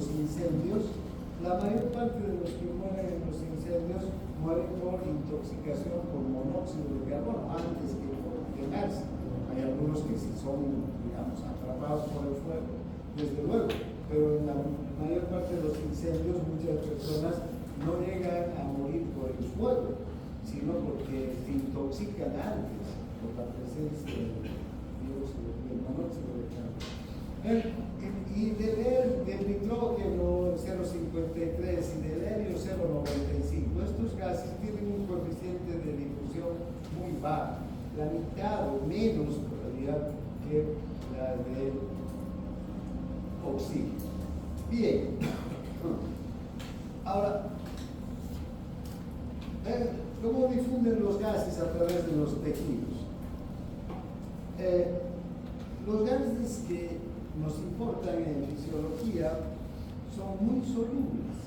los incendios, la mayor parte de los que mueren en los incendios mueren por intoxicación por monóxido de carbono antes que por quemarse. Hay algunos que sí son, digamos, atrapados por el fuego, desde luego, pero en la mayor parte de los incendios muchas personas no llegan a morir por el fuego, sino porque se intoxican antes por la presencia del monóxido de carbono. Y del nitrógeno 0,53 y del helio 0,95, estos gases tienen un coeficiente de difusión muy bajo, la mitad o menos todavía que la del oxígeno. Bien, ahora, ¿cómo difunden los gases a través de los tejidos? Los gases que nos importan en fisiología son muy solubles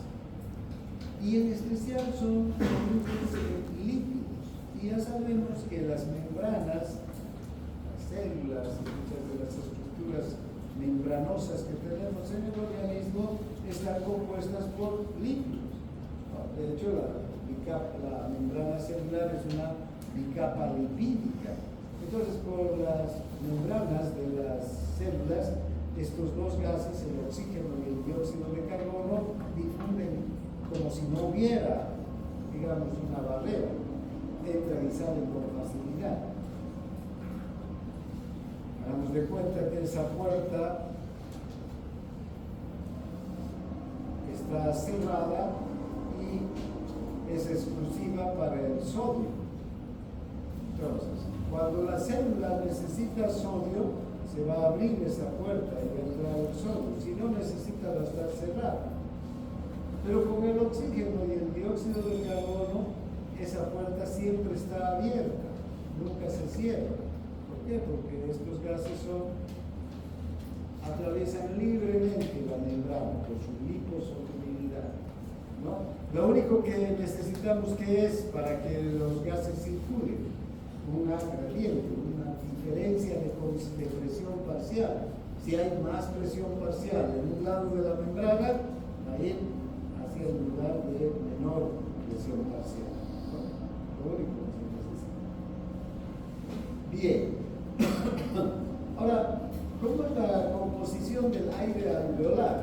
y en especial son solubles en lípidos. Y ya sabemos que las membranas, las células y muchas de las estructuras membranosas que tenemos en el organismo están compuestas por lípidos. De hecho, la membrana celular es una bicapa lipídica. Entonces, por las membranas de las células, estos dos gases, el oxígeno y el dióxido de carbono, difunden como si no hubiera, digamos, una barrera. Entran y salen con facilidad. Hagamos de cuenta que esa puerta está cerrada y es exclusiva para el sodio. Entonces, cuando la célula necesita sodio, se va a abrir esa puerta y va a entrar el sodio. Si no necesita, va a estar cerrada. Pero con el oxígeno y el dióxido de carbono, esa puerta siempre está abierta, nunca se cierra. ¿Por qué? Porque estos gases atraviesan libremente la membrana por su liposolubilidad, ¿no? Lo único que necesitamos que es para que los gases circulen, una gradiente, una diferencia de presión parcial. Si hay más presión parcial en un lado de la membrana, va a ir hacia el lugar de menor presión parcial. Lo único que se necesita. Bien. Ahora, ¿cómo es la composición del aire alveolar?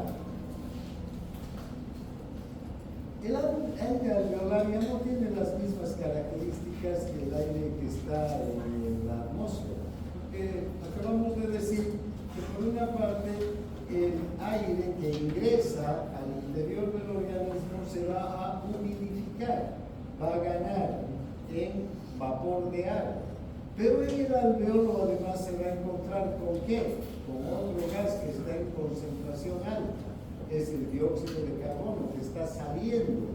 El aire alveolar ya no tiene las mismas características que el aire que está en la atmósfera. Porque acabamos de decir que por una parte el aire que ingresa al interior del organismo se va a humidificar, va a ganar en vapor de agua. Pero en el alveolo además se va a encontrar con ¿qué? Con otro gas que está en concentración alta. Es el dióxido de carbono que está saliendo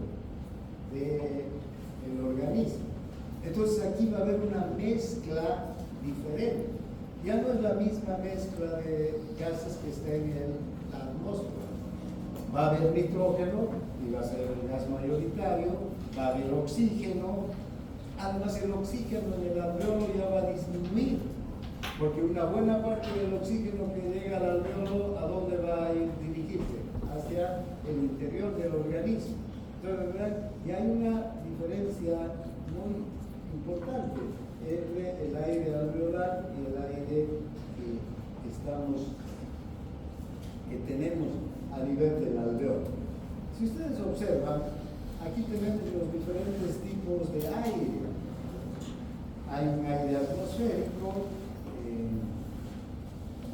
del organismo. Entonces aquí va a haber una mezcla diferente. Ya no es la misma mezcla de gases que está en la atmósfera. Va a haber nitrógeno, y va a ser el gas mayoritario, va a haber oxígeno. Además, el oxígeno en el alveolo ya va a disminuir, porque una buena parte del oxígeno que llega al alveolo, ¿a dónde va a ir dirigirse? Hacia el interior del organismo. Entonces, ¿verdad? Y hay una diferencia muy importante entre el aire alveolar y el aire que tenemos a nivel del alveolo. Si ustedes observan, aquí tenemos los diferentes tipos de aire. Hay un aire atmosférico,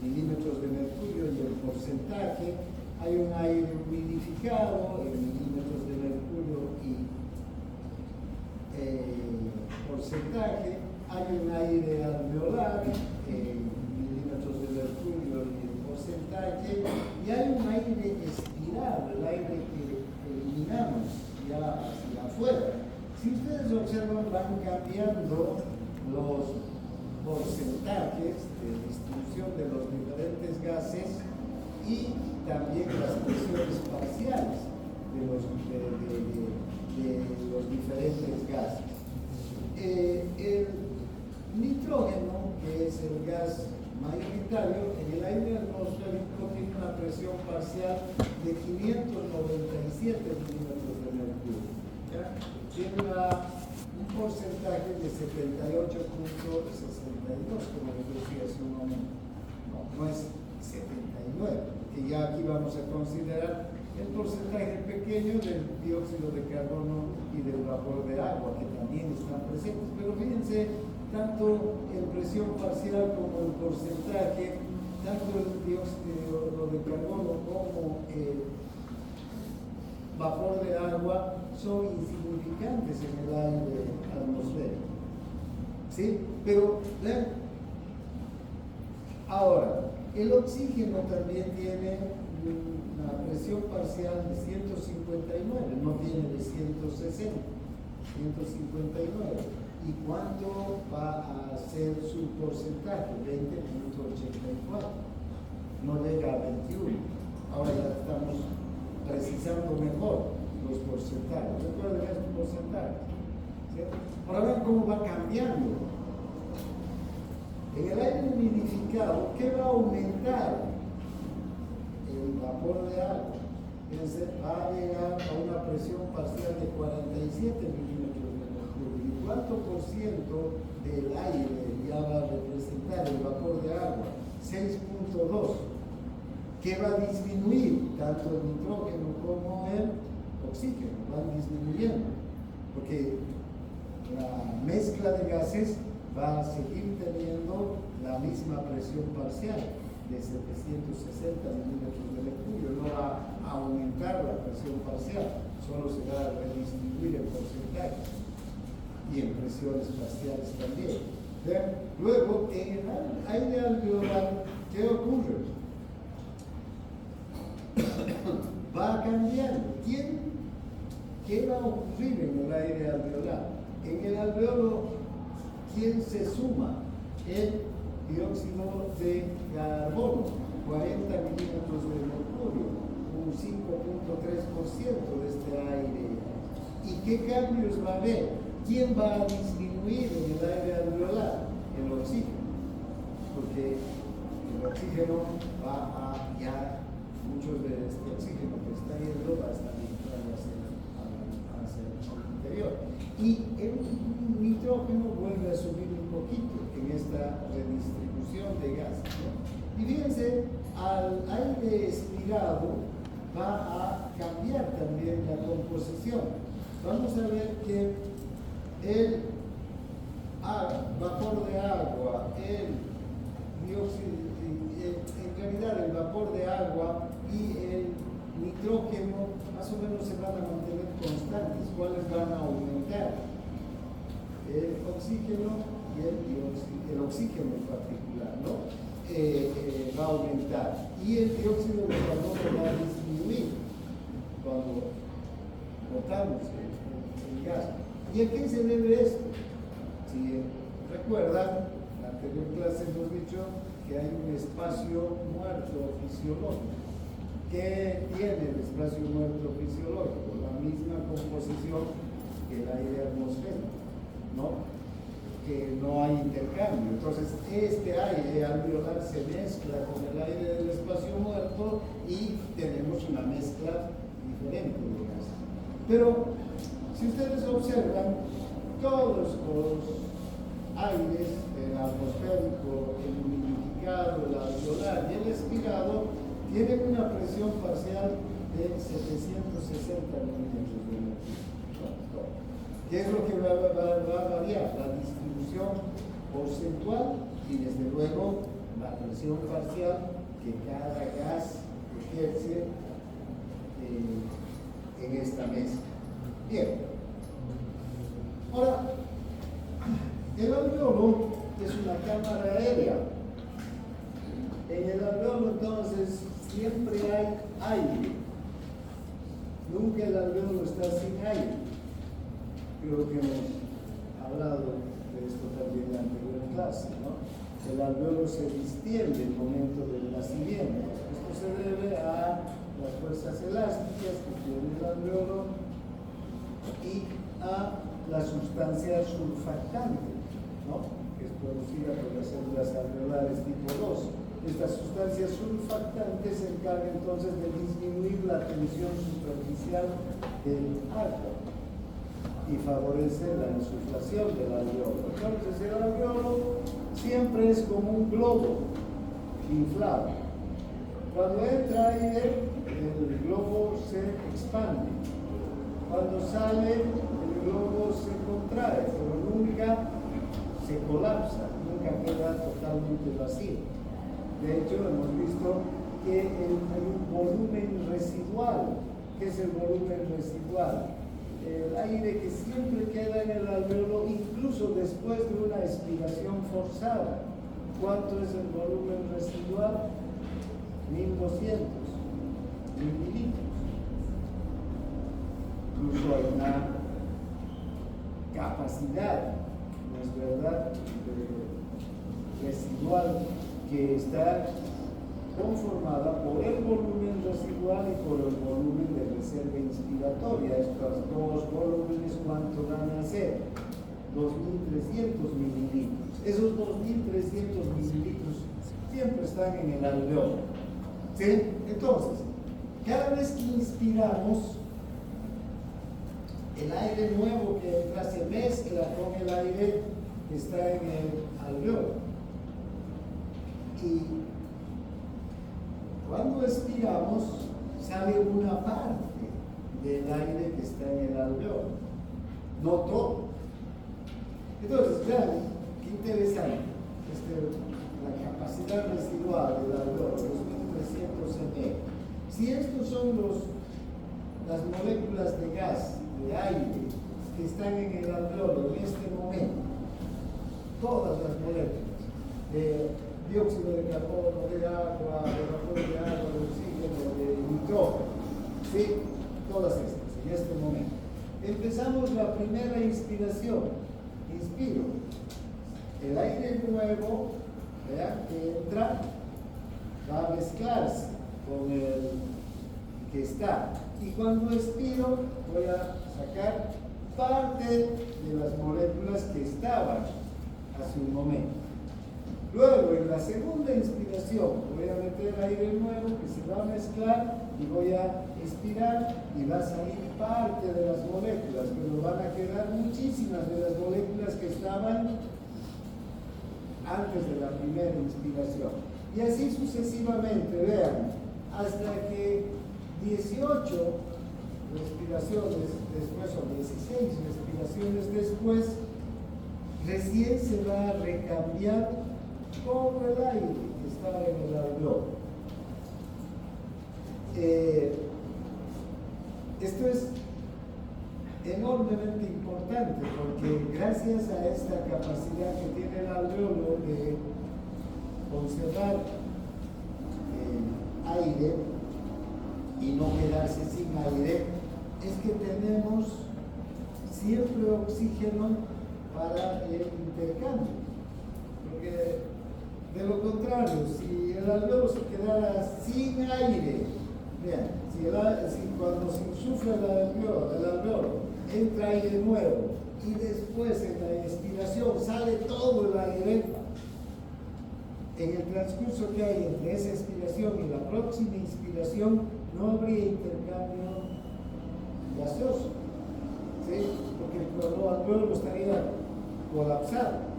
milímetros de mercurio y el porcentaje. Hay un aire humidificado en milímetros de mercurio y porcentaje. Hay un aire alveolar en milímetros de mercurio y el porcentaje. Y hay un aire espiral, el aire que eliminamos ya hacia afuera. Si ustedes observan, van cambiando los porcentajes de distribución de los diferentes gases y también las presiones parciales de los diferentes gases. El nitrógeno, que es el gas mayoritario, en el aire atmosférico tiene una presión parcial de 597 milímetros de mercurio. ¿Ya? Tiene un porcentaje de 78.62, como les decía hace un momento. No es 79, que ya aquí vamos a considerar el porcentaje pequeño del dióxido de carbono y del vapor de agua, que también están presentes. Pero fíjense, tanto en presión parcial como el porcentaje, tanto el dióxido de carbono como el vapor de agua son insignificantes en el aire atmosférico. ¿Sí? Pero, vean, ahora, el oxígeno también tiene una presión parcial de 159, no tiene de 160, 159. ¿Y cuánto va a ser su porcentaje? 20.84. No llega a 21. Ahora ya estamos precisando mejor los porcentajes. Recuerden estos porcentajes. ¿Sí? Ahora vean cómo va cambiando. En el aire humidificado, ¿qué va a aumentar? El vapor de agua. Fíjense, va a llegar a una presión parcial de 47 milímetros de mercurio. ¿Y cuánto por ciento del aire ya va a representar el vapor de agua? 6.2. ¿Qué va a disminuir? Tanto el nitrógeno como el oxígeno van disminuyendo. Porque la mezcla de gases va a seguir teniendo la misma presión parcial de 760 milímetros de mercurio. No va a aumentar la presión parcial, solo se va a redistribuir en porcentajes y en presiones parciales también. ¿Ven? Luego, en el aire alveolar, ¿qué ocurre? Va cambiando. ¿Qué va a ocurrir en el aire alveolar? En el alveolo, ¿quién se suma? El dióxido de carbono, 40 milímetros de mercurio, un 5.3% de este aire. ¿Y qué cambios va a haber? ¿Quién va a disminuir en el aire alveolar? El oxígeno. Porque el oxígeno va a ya, muchos de este oxígeno que está yendo va a estar entrando hacia el interior. Y el nitrógeno vuelve a subir un poquito en esta redistribución de gases, ¿no? Y fíjense, al aire expirado va a cambiar también la composición. Vamos a ver que el vapor de agua, el dióxido, en realidad el vapor de agua y el nitrógeno más o menos se van a mantener constantes. ¿Cuáles van a aumentar? El oxígeno y el oxígeno en particular, ¿no? Va a aumentar. Y el dióxido de carbono va a disminuir cuando botamos el gas. ¿Y a qué se debe esto? Si recuerdan, en la anterior clase hemos dicho que hay un espacio muerto fisiológico. ¿Qué tiene el espacio muerto fisiológico? La misma composición que el aire atmosférico, ¿no? Que no hay intercambio. Entonces, este aire alveolar se mezcla con el aire del espacio muerto y tenemos una mezcla diferente de gases. Pero, si ustedes observan, todos los aires, el atmosférico, el humidificado, el alveolar y el expirado, tienen una presión parcial de 760 milímetros de mercurio. ¿Qué es lo que va a variar? La distribución porcentual y desde luego la presión parcial que cada gas ejerce en esta mesa. Bien. Ahora, el alveolo es una cámara aérea. En el alveolo entonces siempre hay aire. Nunca el alveolo está sin aire. Creo que hemos hablado de esto también en la anterior clase, ¿no? El alveolo se distiende en el momento del nacimiento. Esto se debe a las fuerzas elásticas que tiene el alveolo y a la sustancia surfactante, ¿no? que es producida por las células alveolares tipo 2. Estas sustancias surfactantes se encargan entonces de disminuir la tensión superficial del agua y favorece la insuflación del alveolo. Entonces el alveolo siempre es como un globo inflado. Cuando entra aire, el globo se expande. Cuando sale, el globo se contrae, pero nunca se colapsa, nunca queda totalmente vacío. De hecho, hemos visto que hay un volumen residual. ¿Qué es el volumen residual? El aire que siempre queda en el alveolo, incluso después de una expiración forzada. ¿Cuánto es el volumen residual? 1200 mililitros. Incluso hay una capacidad, ¿no es verdad?, residual que está conformada por el volumen residual y por el volumen de reserva inspiratoria. Estos dos volúmenes, ¿cuánto van a ser? 2.300 mililitros. Esos 2.300 mililitros siempre están en el alveolo. ¿Sí? Entonces, cada vez que inspiramos, el aire nuevo que entra se mezcla con el aire que está en el alveolo. Y cuando expiramos, sale una parte del aire que está en el alveolo, no todo. Entonces, vean, qué interesante, la capacidad residual del alveolo, 2300 ml. Si estos son las moléculas de gas, de aire, que están en el alveolo en este momento, todas las moléculas, de dióxido de carbono, de agua, de vapor de agua, de oxígeno, de nitrógeno, ¿sí? Todas estas, en este momento. Empezamos la primera inspiración. Inspiro. El aire nuevo, vean, que entra, va a mezclarse con el que está. Y cuando expiro, voy a sacar parte de las moléculas que estaban hace un momento. Luego, en la segunda inspiración, voy a meter aire nuevo que se va a mezclar y voy a expirar y va a salir parte de las moléculas, pero van a quedar muchísimas de las moléculas que estaban antes de la primera inspiración. Y así sucesivamente, vean, hasta que 18 respiraciones después, o 16 respiraciones después, recién se va a recambiar todo el aire que está en el alveolo. Esto es enormemente importante porque gracias a esta capacidad que tiene el alveolo de conservar aire y no quedarse sin aire, es que tenemos siempre oxígeno para el intercambio. Porque de lo contrario, si el alveolo se quedara sin aire, vean, si cuando se insufla el alveolo entra aire nuevo y después en la expiración sale todo el aire, en el transcurso que hay entre esa expiración y la próxima inspiración no habría intercambio gaseoso, ¿sí? Porque el alveolo estaría colapsado.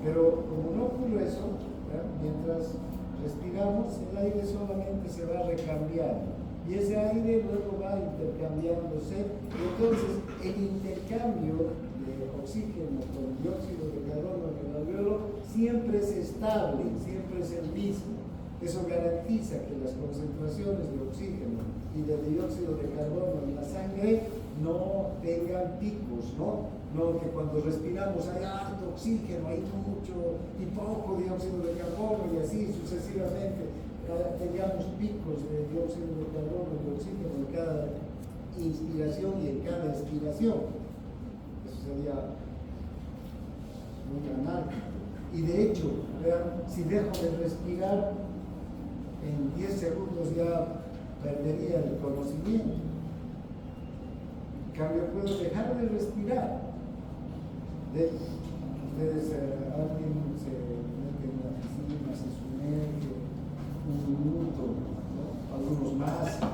Pero como no ocurre eso, ¿verdad?, mientras respiramos, el aire solamente se va recambiando. Y ese aire luego va intercambiándose. Y entonces el intercambio de oxígeno con dióxido de carbono en el alveolo siempre es estable, siempre es el mismo. Eso garantiza que las concentraciones de oxígeno y de dióxido de carbono en la sangre no tengan picos, ¿no? No, que cuando respiramos hay harto oxígeno, hay mucho y poco dióxido de carbono y así sucesivamente, tengamos picos de dióxido de carbono y de oxígeno en cada inspiración y en cada expiración. Eso sería muy anárquico. Y de hecho, vean, si dejo de respirar, en 10 segundos ya perdería el conocimiento. En cambio, puedo dejar de respirar. ustedes, alguien se mete en la piscina, se sumerge un minuto, ¿no? Algunos más.